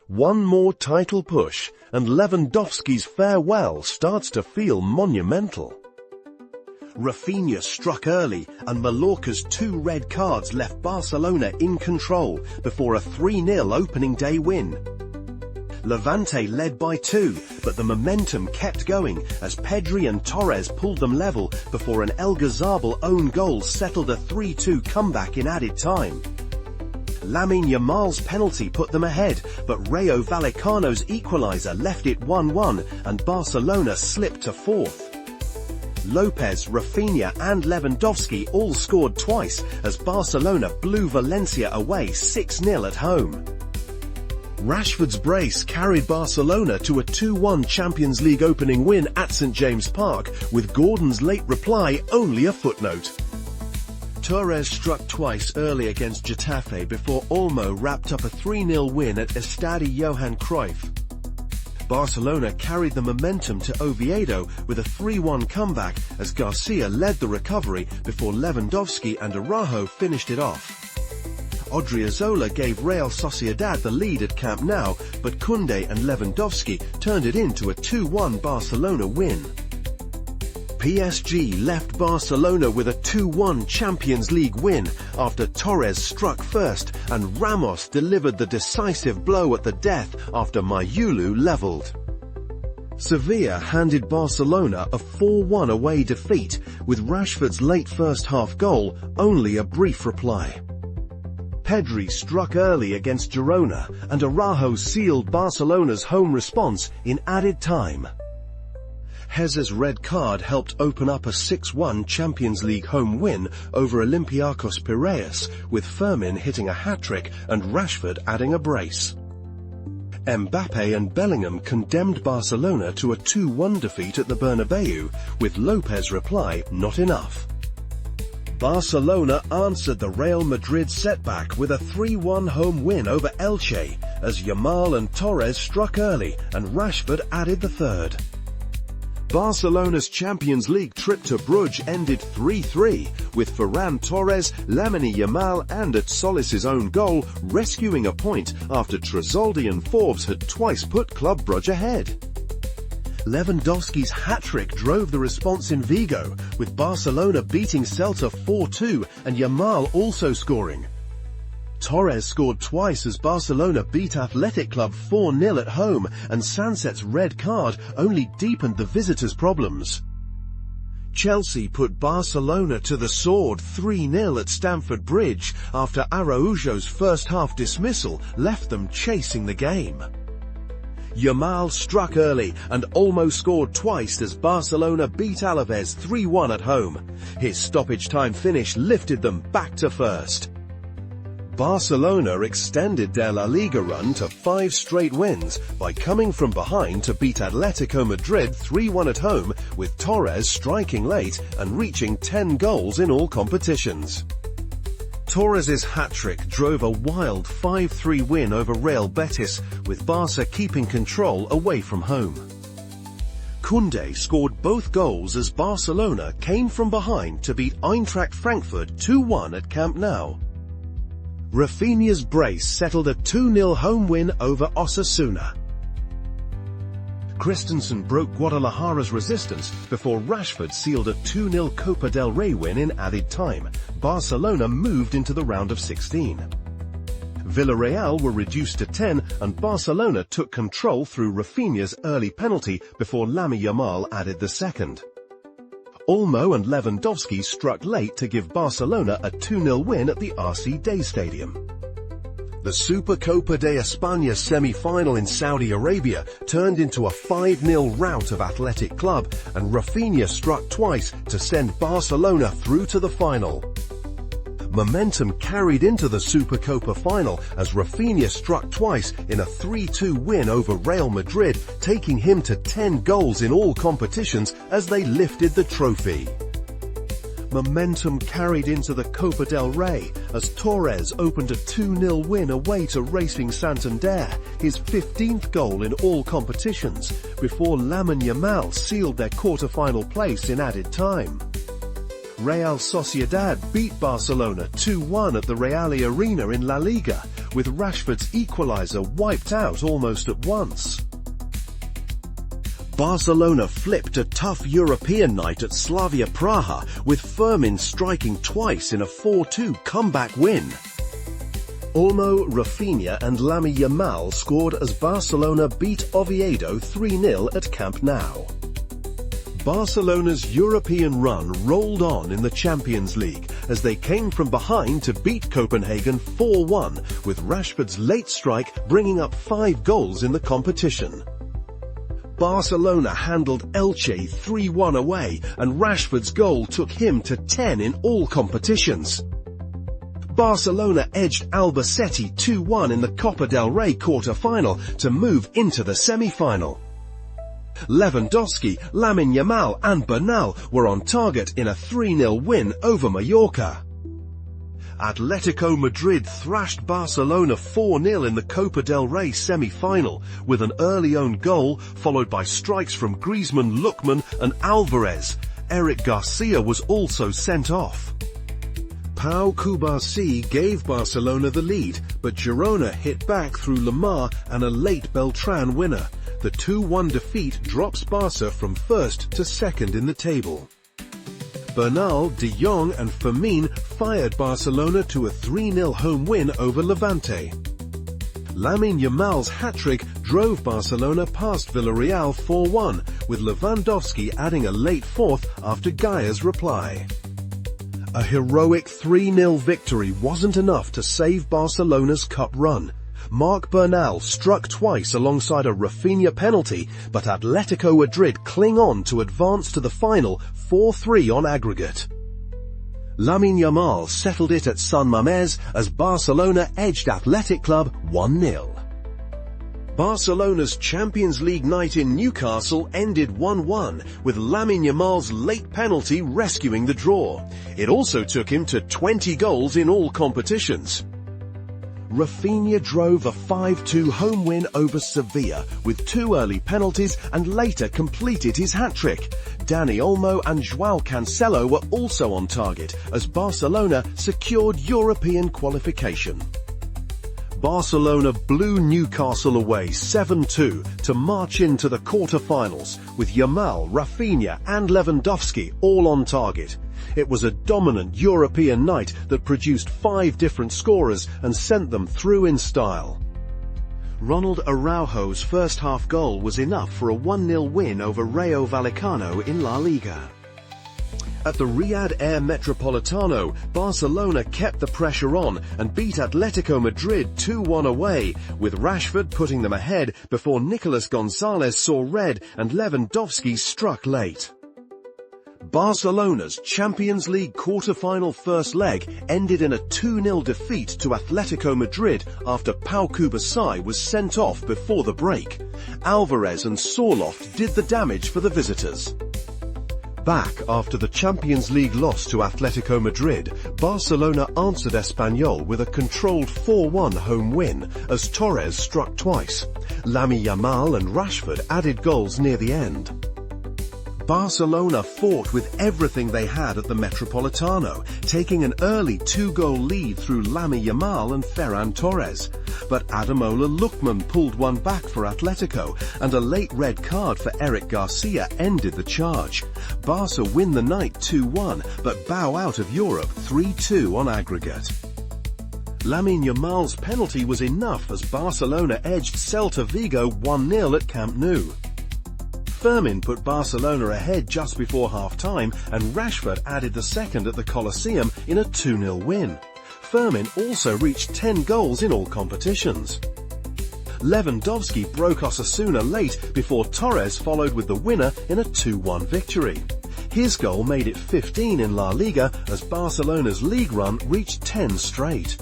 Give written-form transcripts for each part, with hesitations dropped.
One more title push, and Lewandowski's farewell starts to feel monumental. Rafinha struck early, and Mallorca's 2 red cards left Barcelona in control before a 3-0 opening day win. Levante led by 2, but the momentum kept going as Pedri and Torres pulled them level before an El Ghazabal own goal settled a 3-2 comeback in added time. Lamine Yamal's penalty put them ahead, but Rayo Vallecano's equaliser left it 1-1 and Barcelona slipped to 4th. Lopez, Rafinha and Lewandowski all scored twice as Barcelona blew Valencia away 6-0 at home. Rashford's brace carried Barcelona to a 2-1 Champions League opening win at St James Park, with Gordon's late reply only a footnote. Torres struck twice early against Getafe before Olmo wrapped up a 3-0 win at Estadio Johan Cruyff. Barcelona carried the momentum to Oviedo with a 3-1 comeback as Garcia led the recovery before Lewandowski and Araujo finished it off. Odriozola gave Real Sociedad the lead at Camp Nou, but Koundé and Lewandowski turned it into a 2-1 Barcelona win. PSG left Barcelona with a 2-1 Champions League win after Torres struck first and Ramos delivered the decisive blow at the death after Mayulu levelled. Sevilla handed Barcelona a 4-1 away defeat, with Rashford's late first-half goal only a brief reply. Pedri struck early against Girona, and Araujo sealed Barcelona's home response in added time. Hez's red card helped open up a 6-1 Champions League home win over Olympiacos Piraeus, with Fermin hitting a hat-trick and Rashford adding a brace. Mbappe and Bellingham condemned Barcelona to a 2-1 defeat at the Bernabeu, with Lopez reply not enough. Barcelona answered the Real Madrid setback with a 3-1 home win over Elche, as Yamal and Torres struck early and Rashford added the third. Barcelona's Champions League trip to Bruges ended 3-3, with Ferran Torres, Lamine Yamal and at Solis's own goal rescuing a point after Tresoldi and Forbes had twice put Club Brugge ahead. Lewandowski's hat-trick drove the response in Vigo, with Barcelona beating Celta 4-2 and Yamal also scoring. Torres scored twice as Barcelona beat Athletic Club 4-0 at home, and Sanset's red card only deepened the visitors' problems. Chelsea put Barcelona to the sword 3-0 at Stamford Bridge after Araujo's first-half dismissal left them chasing the game. Yamal struck early and Olmo scored twice as Barcelona beat Alaves 3-1 at home. His stoppage-time finish lifted them back to first. Barcelona extended their La Liga run to 5 straight wins by coming from behind to beat Atletico Madrid 3-1 at home, with Torres striking late and reaching 10 goals in all competitions. Torres's hat-trick drove a wild 5-3 win over Real Betis, with Barca keeping control away from home. Koundé scored both goals as Barcelona came from behind to beat Eintracht Frankfurt 2-1 at Camp Nou. Rafinha's brace settled a 2-0 home win over Osasuna. Christensen broke Guadalajara's resistance before Rashford sealed a 2-0 Copa del Rey win in added time. Barcelona moved into the round of 16. Villarreal were reduced to 10 and Barcelona took control through Rafinha's early penalty before Lamine Yamal added the second. Olmo and Lewandowski struck late to give Barcelona a 2-0 win at the RC Day Stadium. The Supercopa de España semi-final in Saudi Arabia turned into a 5-0 rout of Athletic Club, and Rafinha struck twice to send Barcelona through to the final. Momentum carried into the Supercopa final as Rafinha struck twice in a 3-2 win over Real Madrid, taking him to 10 goals in all competitions as they lifted the trophy. Momentum carried into the Copa del Rey as Torres opened a 2-0 win away to Racing Santander, his 15th goal in all competitions, before Lamine Yamal sealed their quarter-final place in added time. Real Sociedad beat Barcelona 2-1 at the Real Arena in La Liga, with Rashford's equaliser wiped out almost at once. Barcelona flipped a tough European night at Slavia Praha, with Firmin striking twice in a 4-2 comeback win. Olmo, Rafinha and Lamine Yamal scored as Barcelona beat Oviedo 3-0 at Camp Nou. Barcelona's European run rolled on in the Champions League as they came from behind to beat Copenhagen 4-1, with Rashford's late strike bringing up 5 goals in the competition. Barcelona handled Elche 3-1 away, and Rashford's goal took him to 10 in all competitions. Barcelona edged Albacete 2-1 in the Copa del Rey quarter-final to move into the semi-final. Lewandowski, Lamine Yamal and Bernal were on target in a 3-0 win over Mallorca. Atletico Madrid thrashed Barcelona 4-0 in the Copa del Rey semi-final, with an early own goal followed by strikes from Griezmann, Lookman and Alvarez. Eric Garcia was also sent off. Pau Cubarsí gave Barcelona the lead, but Girona hit back through Lemar and a late Beltran winner. The 2-1 defeat drops Barca from first to second in the table. Bernal, De Jong and Fermin fired Barcelona to a 3-0 home win over Levante. Lamine Yamal's hat-trick drove Barcelona past Villarreal 4-1, with Lewandowski adding a late fourth after Gaya's reply. A heroic 3-0 victory wasn't enough to save Barcelona's cup run. Marc Bernal struck twice alongside a Rafinha penalty, but Atletico Madrid cling on to advance to the final 4-3 on aggregate. Lamine Yamal settled it at San Mamés as Barcelona edged Athletic Club 1-0. Barcelona's Champions League night in Newcastle ended 1-1, with Lamine Yamal's late penalty rescuing the draw. It also took him to 20 goals in all competitions. Rafinha drove a 5-2 home win over Sevilla with 2 early penalties and later completed his hat-trick. Dani Olmo and João Cancelo were also on target as Barcelona secured European qualification. Barcelona blew Newcastle away 7-2 to march into the quarter-finals, with Yamal, Rafinha and Lewandowski all on target. It was a dominant European night that produced 5 different scorers and sent them through in style. Ronald Araujo's first-half goal was enough for a 1-0 win over Rayo Vallecano in La Liga. At the Riyadh Air Metropolitano, Barcelona kept the pressure on and beat Atletico Madrid 2-1 away, with Rashford putting them ahead before Nicolas Gonzalez saw red and Lewandowski struck late. Barcelona's Champions League quarter-final first leg ended in a 2-0 defeat to Atletico Madrid after Pau Cubarsí was sent off before the break. Alvarez and Sorloth did the damage for the visitors. Back after the Champions League loss to Atletico Madrid, Barcelona answered Espanyol with a controlled 4-1 home win as Torres struck twice. Lamine Yamal and Rashford added goals near the end. Barcelona fought with everything they had at the Metropolitano, taking an early 2-goal lead through Lamine Yamal and Ferran Torres. But Ademola Lookman pulled one back for Atletico, and a late red card for Eric Garcia ended the charge. Barca win the night 2-1, but bow out of Europe 3-2 on aggregate. Lamine Yamal's penalty was enough as Barcelona edged Celta Vigo 1-0 at Camp Nou. Fermin put Barcelona ahead just before half-time, and Rashford added the second at the Coliseum in a 2-0 win. Fermin also reached 10 goals in all competitions. Lewandowski broke Osasuna late before Torres followed with the winner in a 2-1 victory. His goal made it 15 in La Liga as Barcelona's league run reached 10 straight.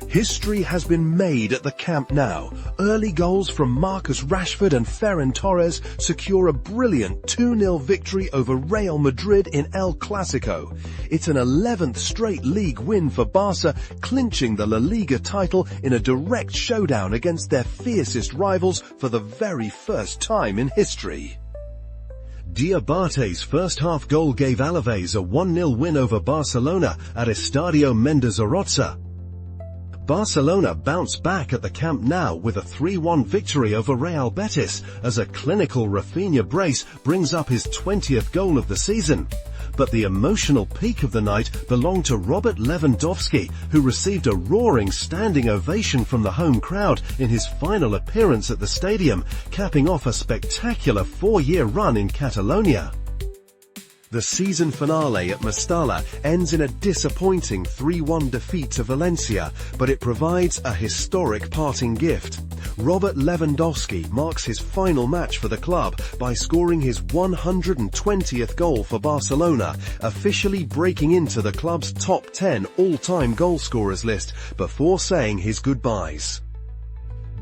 History has been made at the Camp Nou. Early goals from Marcus Rashford and Ferran Torres secure a brilliant 2-0 victory over Real Madrid in El Clasico. It's an 11th straight league win for Barca, clinching the La Liga title in a direct showdown against their fiercest rivals for the very first time in history. Diabate's first-half goal gave Alaves a 1-0 win over Barcelona at Estadio Mendizorroza. Barcelona bounced back at the Camp Nou with a 3-1 victory over Real Betis as a clinical Rafinha brace brings up his 20th goal of the season. But the emotional peak of the night belonged to Robert Lewandowski, who received a roaring standing ovation from the home crowd in his final appearance at the stadium, capping off a spectacular 4-year run in Catalonia. The season finale at Mestalla ends in a disappointing 3-1 defeat to Valencia, but it provides a historic parting gift. Robert Lewandowski marks his final match for the club by scoring his 120th goal for Barcelona, officially breaking into the club's top 10 all-time goal scorers list before saying his goodbyes.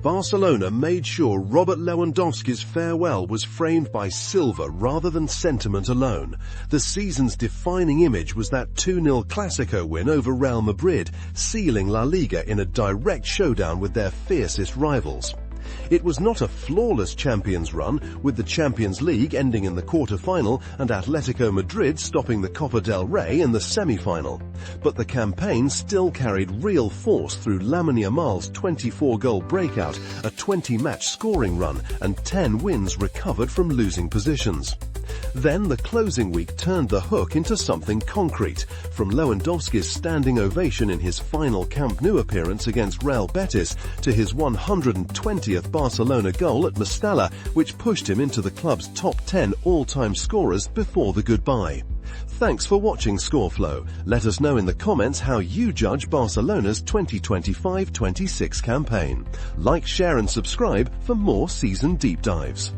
Barcelona made sure Robert Lewandowski's farewell was framed by silver rather than sentiment alone. The season's defining image was that 2-0 Clásico win over Real Madrid, sealing La Liga in a direct showdown with their fiercest rivals. It was not a flawless Champions run, with the Champions League ending in the quarter-final and Atletico Madrid stopping the Copa del Rey in the semi-final. But the campaign still carried real force through Lamine Yamal's 24-goal breakout, a 20-match scoring run, and 10 wins recovered from losing positions. Then the closing week turned the hook into something concrete, from Lewandowski's standing ovation in his final Camp Nou appearance against Real Betis to his 120th Barcelona goal at Mestalla, which pushed him into the club's top 10 all-time scorers before the goodbye. Thanks for watching ScoreFlow. Let us know in the comments how you judge Barcelona's 2025-26 campaign. Like, share and subscribe for more season deep dives.